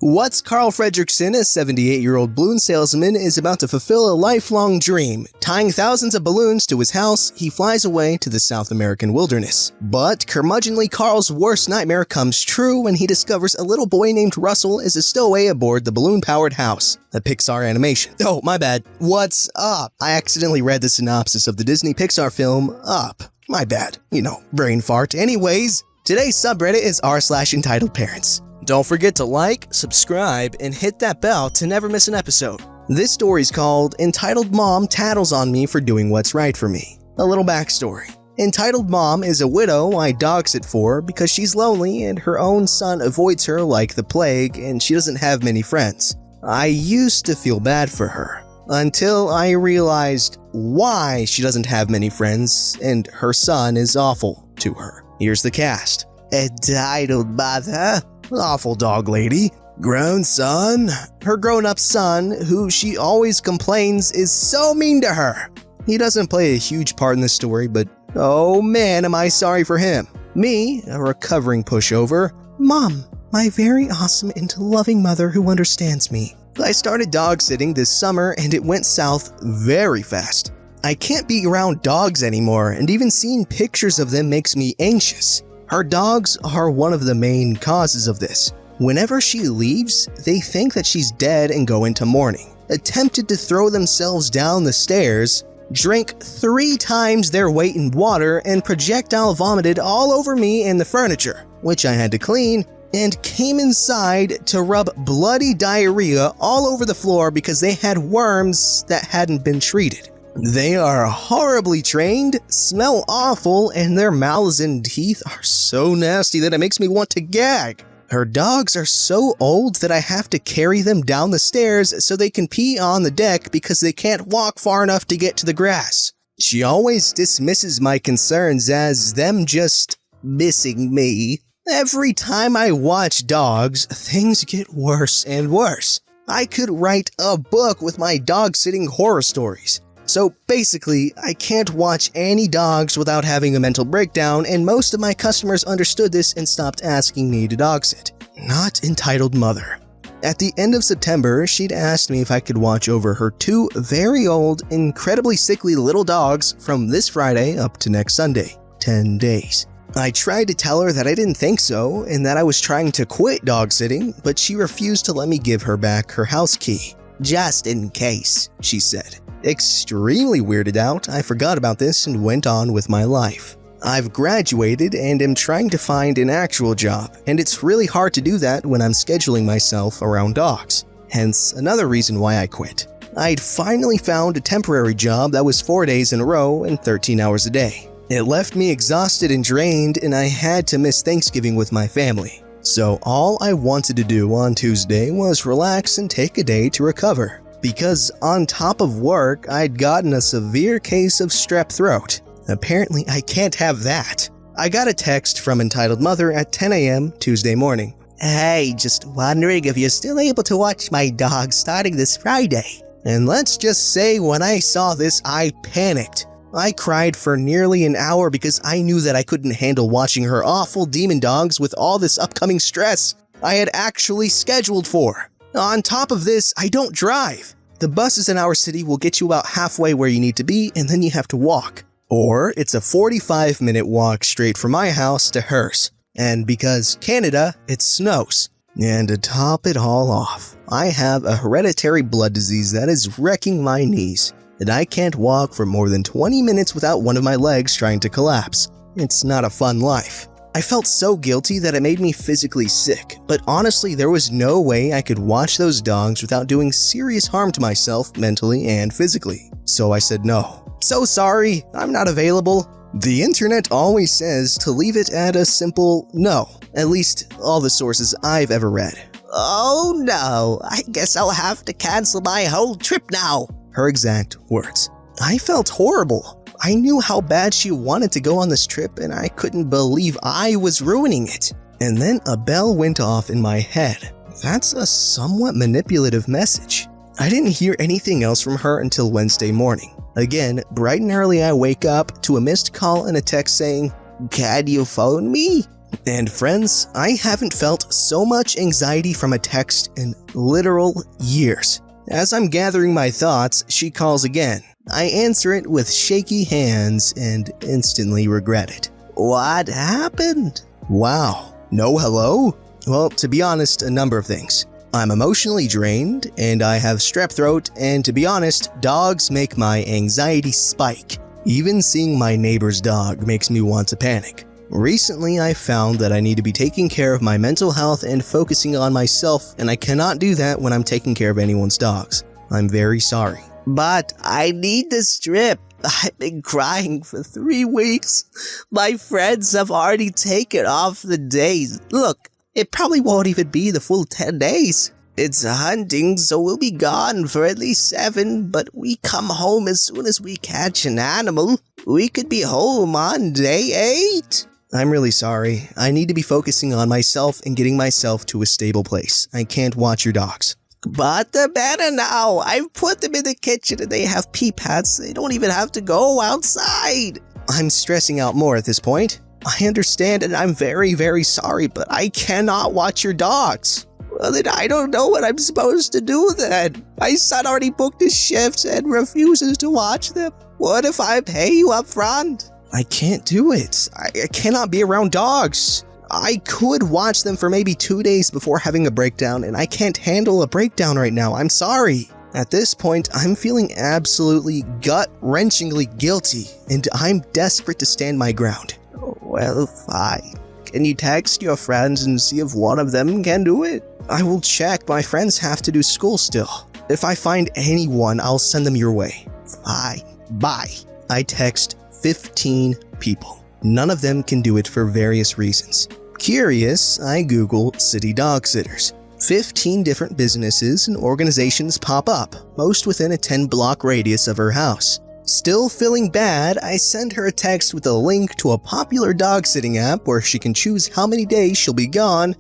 What's Carl Fredrickson, a 78-year-old balloon salesman, is about to fulfill a lifelong dream. Tying thousands of balloons to his house, he flies away to the South American wilderness. But curmudgeonly Carl's worst nightmare comes true when he discovers a little boy named Russell is a stowaway aboard the balloon-powered house. A Pixar animation. Oh, my bad. What's up? I accidentally read the synopsis of the Disney Pixar film Up. My bad. Brain fart. Anyways, today's subreddit is r/EntitledParents. Don't forget to like, subscribe, and hit that bell to never miss an episode. This story's called Entitled Mom Tattles on Me for Doing What's Right for Me. A little backstory. Entitled Mom is a widow I dog sit for because she's lonely and her own son avoids her like the plague and she doesn't have many friends. I used to feel bad for her until I realized why she doesn't have many friends and her son is awful to her. Here's the cast. Entitled mother. Awful dog lady. Grown son. Her grown-up son, who she always complains is so mean to her. He doesn't play a huge part in the story, but oh man, am I sorry for him. Me, a recovering pushover. Mom, my very awesome and loving mother who understands me. I started dog sitting this summer and it went south very fast. I can't be around dogs anymore, and even seeing pictures of them makes me anxious. Her dogs are one of the main causes of this. Whenever she leaves, they think that she's dead and go into mourning. Attempted to throw themselves down the stairs, drank 3 times their weight in water, and projectile vomited all over me and the furniture, which I had to clean, and came inside to rub bloody diarrhea all over the floor because they had worms that hadn't been treated. They are horribly trained, smell awful, and their mouths and teeth are so nasty that it makes me want to gag. Her dogs are so old that I have to carry them down the stairs so they can pee on the deck because they can't walk far enough to get to the grass. She always dismisses my concerns as them just missing me. Every time I watch dogs, things get worse and worse. I could write a book with my dog-sitting horror stories. So basically, I can't watch any dogs without having a mental breakdown, and most of my customers understood this and stopped asking me to dog sit. Not entitled mother. At the end of September, she'd asked me if I could watch over her 2 very old, incredibly sickly little dogs from this Friday up to next Sunday. 10 days. I tried to tell her that I didn't think so, and that I was trying to quit dog sitting, but she refused to let me give her back her house key. Just in case, she said. Extremely weirded out, I forgot about this and went on with my life. I've graduated and am trying to find an actual job, and it's really hard to do that when I'm scheduling myself around dogs. Hence, another reason why I quit. I'd finally found a temporary job that was 4 days in a row and 13 hours a day. It left me exhausted and drained, and I had to miss Thanksgiving with my family. So all I wanted to do on Tuesday was relax and take a day to recover. Because on top of work, I'd gotten a severe case of strep throat. Apparently, I can't have that. I got a text from Entitled Mother at 10 a.m. Tuesday morning. Hey, just wondering if you're still able to watch my dog starting this Friday. And let's just say when I saw this, I panicked. I cried for nearly an hour because I knew that I couldn't handle watching her awful demon dogs with all this upcoming stress I had actually scheduled for. On top of this, I don't drive. The buses in our city will get you about halfway where you need to be, and then you have to walk. Or it's a 45-minute walk straight from my house to hers. And because Canada, it snows. And to top it all off, I have a hereditary blood disease that is wrecking my knees, and I can't walk for more than 20 minutes without one of my legs trying to collapse. It's not a fun life. I felt so guilty that it made me physically sick, but honestly there was no way I could watch those dogs without doing serious harm to myself mentally and physically. So I said no. So sorry, I'm not available. The internet always says to leave it at a simple no, at least all the sources I've ever read. Oh no, I guess I'll have to cancel my whole trip now. Her exact words. I felt horrible. I knew how bad she wanted to go on this trip and I couldn't believe I was ruining it. And then a bell went off in my head. That's a somewhat manipulative message. I didn't hear anything else from her until Wednesday morning. Again, bright and early I wake up to a missed call and a text saying, "Can you phone me?" And friends, I haven't felt so much anxiety from a text in literal years. As I'm gathering my thoughts, she calls again. I answer it with shaky hands and instantly regret it. What happened? Wow. No hello? Well, to be honest, a number of things. I'm emotionally drained, and I have strep throat, and to be honest, dogs make my anxiety spike. Even seeing my neighbor's dog makes me want to panic. Recently, I found that I need to be taking care of my mental health and focusing on myself, and I cannot do that when I'm taking care of anyone's dogs. I'm very sorry. But I need the strip. I've been crying for 3 weeks. My friends have already taken off the days. Look, it probably won't even be the full 10 days. It's hunting, so we'll be gone for at least 7, but we come home as soon as we catch an animal. We could be home on day 8. I'm really sorry. I need to be focusing on myself and getting myself to a stable place. I can't watch your dogs. But they're better now. I've put them in the kitchen and they have pee pads. They don't even have to go outside. I'm stressing out more at this point. I understand and I'm very, very sorry, but I cannot watch your dogs. Well, then I don't know what I'm supposed to do then. My son already booked his shifts and refuses to watch them. What if I pay you up front? I can't do it. I cannot be around dogs. I could watch them for maybe 2 days before having a breakdown, and I can't handle a breakdown right now. I'm sorry. At this point, I'm feeling absolutely gut-wrenchingly guilty, and I'm desperate to stand my ground. Well, fine. Can you text your friends and see if one of them can do it? I will check. My friends have to do school still. If I find anyone, I'll send them your way. Fine. Bye. I text 15 people. None of them can do it for various reasons. Curious, I Google city dog sitters. 15 different businesses and organizations pop up, most within a 10-block radius of her house. Still feeling bad, I send her a text with a link to a popular dog sitting app where she can choose how many days she'll be gone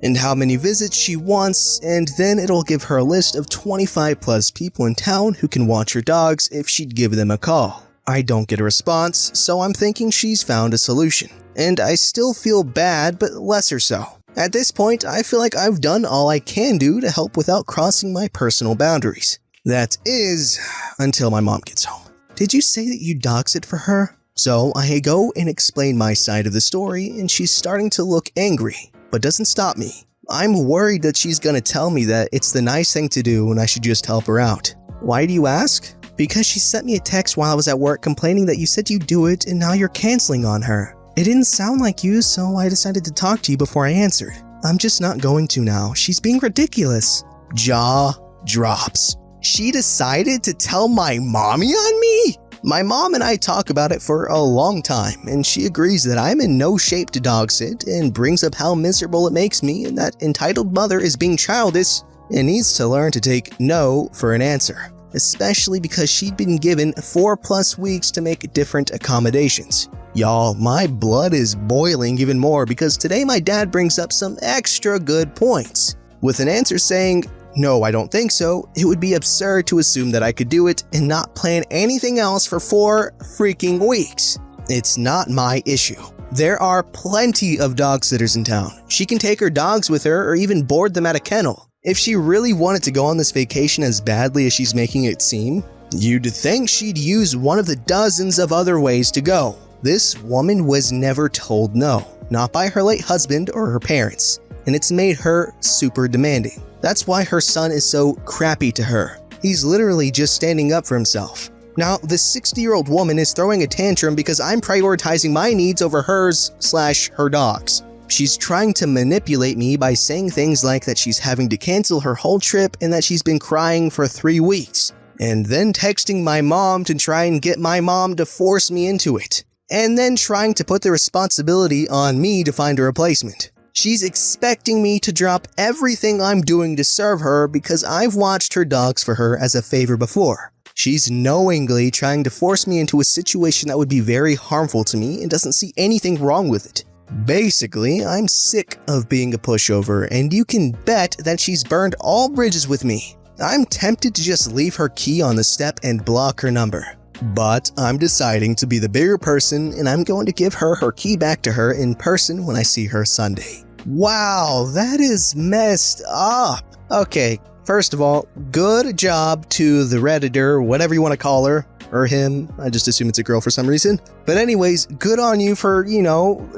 and how many visits she wants, and then it'll give her a list of 25 plus people in town who can watch her dogs if she'd give them a call. I don't get a response, so I'm thinking she's found a solution. And I still feel bad, but lesser so. At this point, I feel like I've done all I can do to help without crossing my personal boundaries. That is, until my mom gets home. Did you say that you dog sit for her? So I go and explain my side of the story, and she's starting to look angry, but doesn't stop me. I'm worried that she's gonna tell me that it's the nice thing to do and I should just help her out. Why do you ask? Because she sent me a text while I was at work complaining that you said you'd do it and now you're canceling on her. It didn't sound like you, so I decided to talk to you before I answered. I'm just not going to now. She's being ridiculous. Jaw drops. She decided to tell my mommy on me? My mom and I talk about it for a long time, and she agrees that I'm in no shape to dog sit and brings up how miserable it makes me and that entitled mother is being childish and needs to learn to take no for an answer, especially because she'd been given 4+ weeks to make different accommodations. Y'all, my blood is boiling even more because today my dad brings up some extra good points. With an answer saying, "No, I don't think so," it would be absurd to assume that I could do it and not plan anything else for 4 freaking weeks. It's not my issue. There are plenty of dog sitters in town. She can take her dogs with her or even board them at a kennel. If she really wanted to go on this vacation as badly as she's making it seem, you'd think she'd use one of the dozens of other ways to go. This woman was never told no, not by her late husband or her parents, and it's made her super demanding. That's why her son is so crappy to her. He's literally just standing up for himself. Now, this 60-year-old woman is throwing a tantrum because I'm prioritizing my needs over hers/her dog's. She's trying to manipulate me by saying things like that she's having to cancel her whole trip and that she's been crying for 3 weeks, and then texting my mom to try and get my mom to force me into it, and then trying to put the responsibility on me to find a replacement. She's expecting me to drop everything I'm doing to serve her because I've watched her dogs for her as a favor before. She's knowingly trying to force me into a situation that would be very harmful to me and doesn't see anything wrong with it. Basically, I'm sick of being a pushover, and you can bet that she's burned all bridges with me. I'm tempted to just leave her key on the step and block her number. But I'm deciding to be the bigger person, and I'm going to give her key back to her in person when I see her Sunday. Wow, that is messed up. Okay, first of all, good job to the Redditor, whatever you want to call her, or him. I just assume it's a girl for some reason. But anyways, good on you for,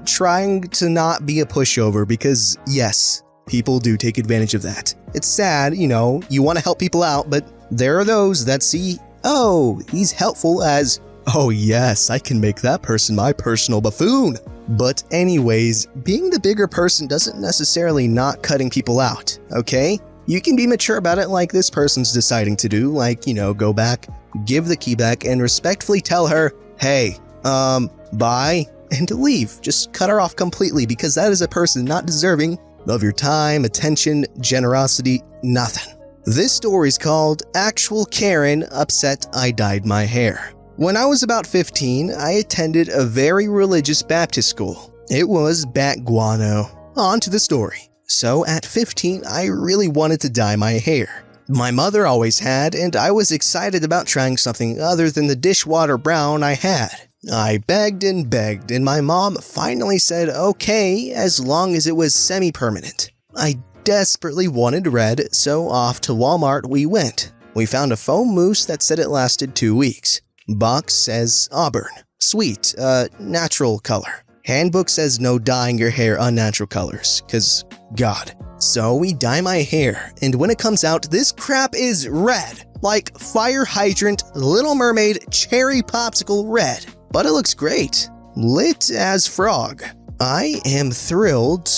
trying to not be a pushover, because yes, people do take advantage of that. It's sad, you want to help people out, but there are those that see, oh, he's helpful as, oh yes, I can make that person my personal buffoon. But anyways, being the bigger person doesn't necessarily not cutting people out, okay? You can be mature about it like this person's deciding to do, like, go back, give the key back, and respectfully tell her, hey, bye, and to leave. Just cut her off completely, because that is a person not deserving of your time, attention, generosity, nothing. This story's called Actual Karen Upset I Dyed My Hair. When I was about 15, I attended a very religious Baptist school. It was bat guano. On to the story. So at 15, I really wanted to dye my hair. My mother always had, and I was excited about trying something other than the dishwater brown I had. I begged, and my mom finally said okay, as long as it was semi-permanent. I desperately wanted red, so off to Walmart we went. We found a foam mousse that said it lasted 2 weeks. Box says auburn. Sweet, natural color. Handbook says no dyeing your hair unnatural colors, cause God. So we dye my hair, and when it comes out, this crap is red. Like fire hydrant, Little Mermaid, cherry popsicle red. But it looks great. Lit as frog. I am thrilled,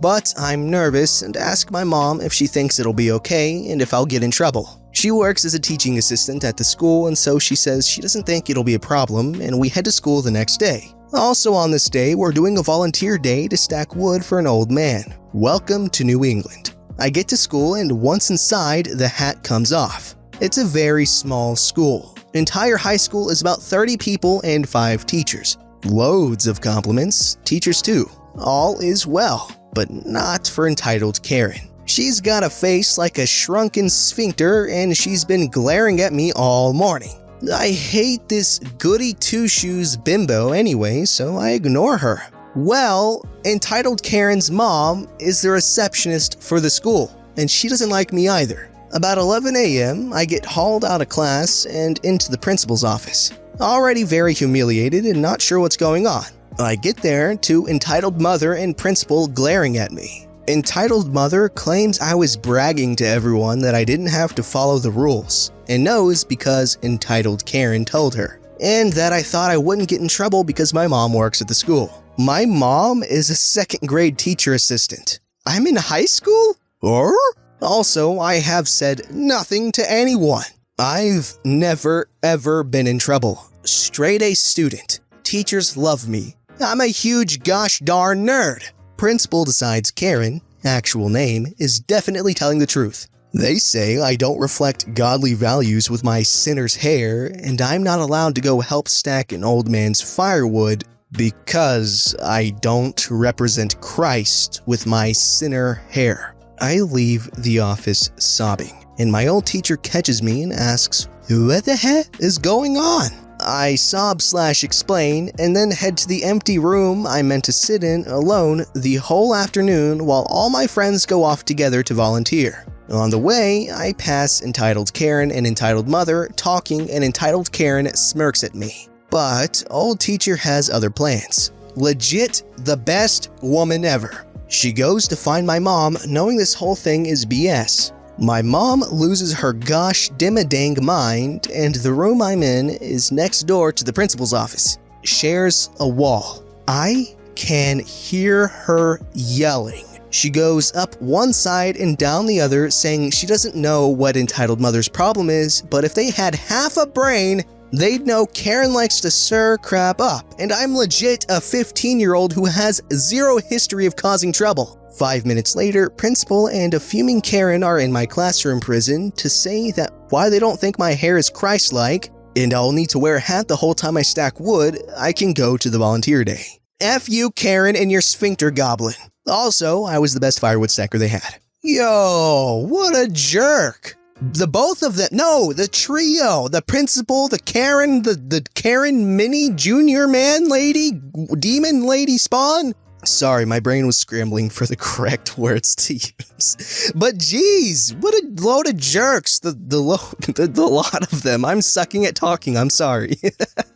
but I'm nervous and ask my mom if she thinks it'll be okay and if I'll get in trouble. She works as a teaching assistant at the school, and so she says she doesn't think it'll be a problem, and we head to school the next day. Also on this day, we're doing a volunteer day to stack wood for an old man. Welcome to New England. I get to school, and once inside, the hat comes off. It's a very small school. Entire high school is about 30 people and 5 teachers. Loads of compliments, teachers too. All is well, but not for entitled Karen. She's got a face like a shrunken sphincter, and she's been glaring at me all morning. I hate this goody two-shoes bimbo anyway, so I ignore her. Well, entitled Karen's mom is the receptionist for the school, and she doesn't like me either. About 11 a.m., I get hauled out of class and into the principal's office. Already very humiliated and not sure what's going on. I get there to entitled mother and principal glaring at me. Entitled mother claims I was bragging to everyone that I didn't have to follow the rules, and knows because entitled Karen told her, and that I thought I wouldn't get in trouble because my mom works at the school. My mom is a 2nd grade teacher assistant. I'm in high school? Or? Also, I have said nothing to anyone. I've never ever been in trouble. Straight A student. Teachers love me. I'm a huge gosh darn nerd. Principal decides Karen, actual name, is definitely telling the truth. They say I don't reflect godly values with my sinner's hair, and I'm not allowed to go help stack an old man's firewood because I don't represent Christ with my sinner hair. I leave the office sobbing, and my old teacher catches me and asks, "What the heck is going on?" I sob/explain, and then head to the empty room I meant to sit in alone the whole afternoon while all my friends go off together to volunteer. On the way, I pass entitled Karen and entitled mother talking, and entitled Karen smirks at me. But old teacher has other plans. Legit the best woman ever. She goes to find my mom, knowing this whole thing is BS. My mom loses her gosh dimmadang mind, and the room I'm in is next door to the principal's office. Shares a wall. I can hear her yelling. She goes up one side and down the other, saying she doesn't know what entitled mother's problem is, but if they had half a brain, they'd know Karen likes to stir crap up, and I'm legit a 15-year-old who has zero history of causing trouble. 5 minutes later, principal and a fuming Karen are in my classroom prison to say that why they don't think my hair is Christ-like, and I'll need to wear a hat the whole time I stack wood, I can go to the volunteer day. F you, Karen, and your sphincter goblin. Also, I was the best firewood stacker they had. Yo, what a jerk. The both of them. No, the trio. The principal, the Karen, the Karen mini junior man lady, demon lady spawn. Sorry, my brain was scrambling for the correct words to use. But geez, what a load of jerks, the lot of them. I'm sucking at talking, I'm sorry.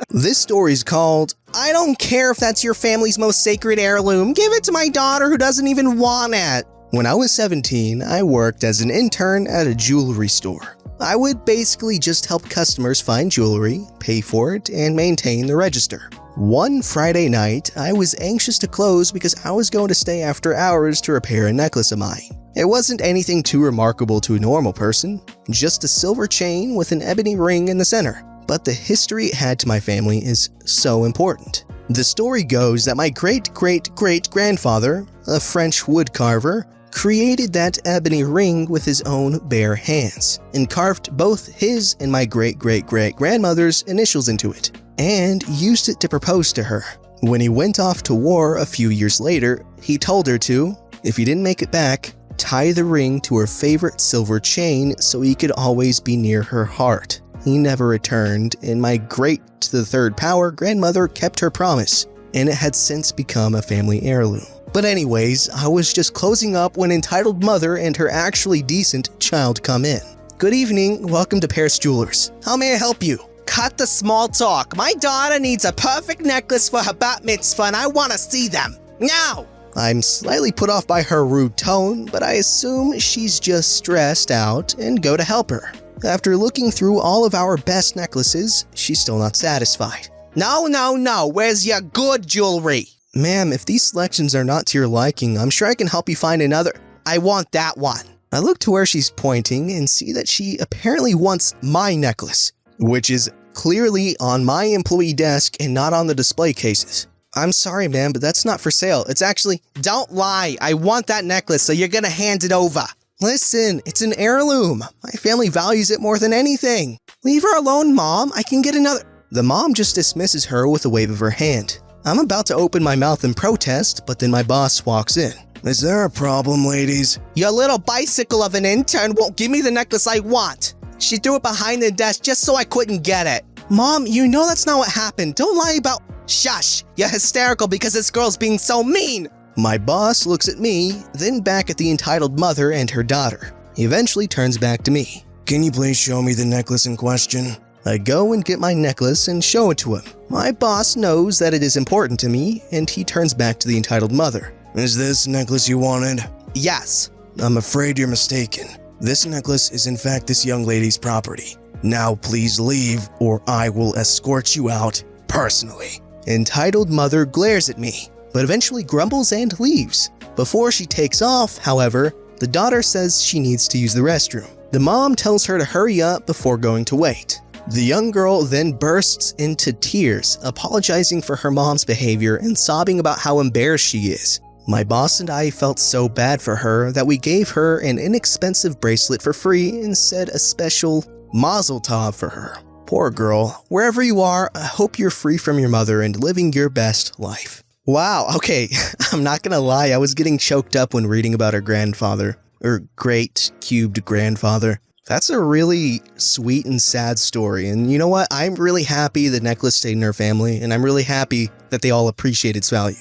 This story's called, I don't care if that's your family's most sacred heirloom, give it to my daughter who doesn't even want it. When I was 17, I worked as an intern at a jewelry store. I would basically just help customers find jewelry, pay for it, and maintain the register. One Friday night, I was anxious to close because I was going to stay after hours to repair a necklace of mine. It wasn't anything too remarkable to a normal person, just a silver chain with an ebony ring in the center. But the history it had to my family is so important. The story goes that my great-great-great-grandfather, a French woodcarver, created that ebony ring with his own bare hands and carved both his and my great-great-great-grandmother's initials into it, and used it to propose to her. When he went off to war a few years later, he told her to, if he didn't make it back, tie the ring to her favorite silver chain so he could always be near her heart. He never returned, and my great to the third power grandmother kept her promise, and it had since become a family heirloom. But anyways, I was just closing up when entitled mother and her actually decent child come in. Good evening, welcome to Paris Jewelers. How may I help you? Cut the small talk. My daughter needs a perfect necklace for her bat mitzvah and I want to see them. Now! I'm slightly put off by her rude tone, but I assume she's just stressed out and go to help her. After looking through all of our best necklaces, she's still not satisfied. No, where's your good jewelry? Ma'am, if these selections are not to your liking, I'm sure I can help you find another. I want that one. I look to where she's pointing and see that she apparently wants my necklace, which is clearly on my employee desk and not on the display cases. I'm sorry, ma'am, but that's not for sale. It's actually, don't lie. I want that necklace, so you're gonna hand it over. Listen, it's an heirloom. My family values it more than anything. Leave her alone, Mom. I can get another. The mom just dismisses her with a wave of her hand. I'm about to open my mouth in protest, but then my boss walks in. Is there a problem, ladies? Your little bicycle of an intern won't give me the necklace I want. She threw it behind the desk just so I couldn't get it. Mom, you know that's not what happened. Don't lie about— Shush! You're hysterical because this girl's being so mean! My boss looks at me, then back at the entitled mother and her daughter. He eventually turns back to me. Can you please show me the necklace in question? I go and get my necklace and show it to him. My boss knows that it is important to me, and he turns back to the entitled mother. Is this necklace you wanted? Yes. I'm afraid you're mistaken. This necklace is in fact this young lady's property. Now please leave, or I will escort you out personally. Entitled mother glares at me, but eventually grumbles and leaves. Before she takes off, however, the daughter says she needs to use the restroom. The mom tells her to hurry up before going to wait. The young girl then bursts into tears, apologizing for her mom's behavior and sobbing about how embarrassed she is. My boss and I felt so bad for her that we gave her an inexpensive bracelet for free and said a special mazel tov for her. Poor girl. Wherever you are, I hope you're free from your mother and living your best life. Wow, okay, I'm not gonna lie, I was getting choked up when reading about her grandfather, or great-cubed grandfather. That's a really sweet and sad story, and you know what? I'm really happy the necklace stayed in her family, and I'm really happy that they all appreciate its value.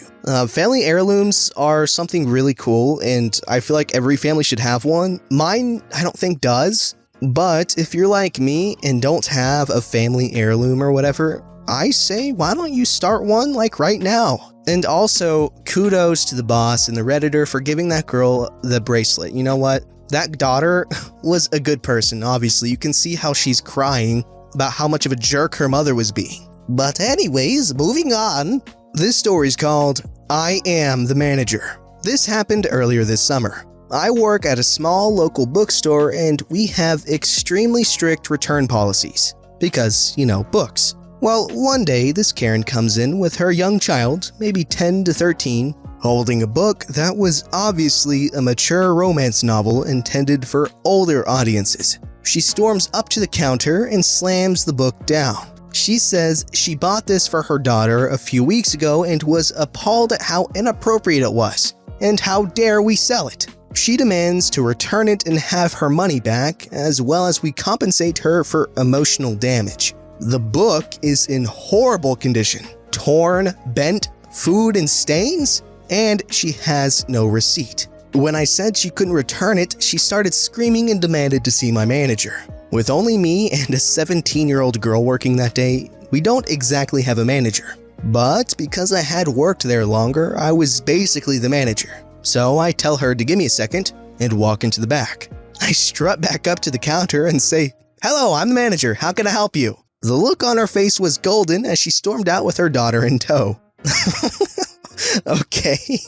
Family heirlooms are something really cool, and I feel like every family should have one. Mine, I don't think does, but if you're like me and don't have a family heirloom or whatever, I say, why don't you start one like right now? And also, kudos to the boss and the Redditor for giving that girl the bracelet. You know what? That daughter was a good person, obviously. You can see how she's crying about how much of a jerk her mother was being. But anyways, moving on. This story's called, I Am the Manager. This happened earlier this summer. I work at a small local bookstore and we have extremely strict return policies. Because, you know, books. Well, one day this Karen comes in with her young child, maybe 10 to 13, holding a book that was obviously a mature romance novel intended for older audiences. She storms up to the counter and slams the book down. She says she bought this for her daughter a few weeks ago and was appalled at how inappropriate it was, and how dare we sell it. She demands to return it and have her money back, as well as we compensate her for emotional damage. The book is in horrible condition, torn, bent, food and stains, and she has no receipt. When I said she couldn't return it, she started screaming and demanded to see my manager. With only me and a 17-year-old girl working that day, we don't exactly have a manager. But because I had worked there longer, I was basically the manager. So I tell her to give me a second and walk into the back. I strut back up to the counter and say, "Hello, I'm the manager. How can I help you?" The look on her face was golden as she stormed out with her daughter in tow. Okay.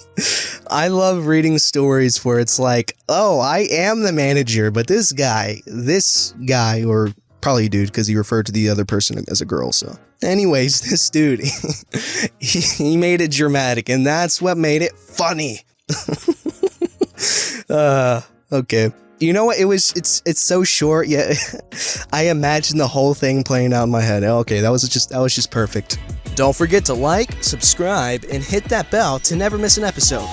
I love reading stories where it's like, oh, I am the manager, but this guy, or probably a dude because he referred to the other person as a girl, so. Anyways, this dude, he made it dramatic, and that's what made it funny. Okay. You know what? It's so short, yet I imagine the whole thing playing out in my head. Okay, that was just perfect. Don't forget to like, subscribe, and hit that bell to never miss an episode.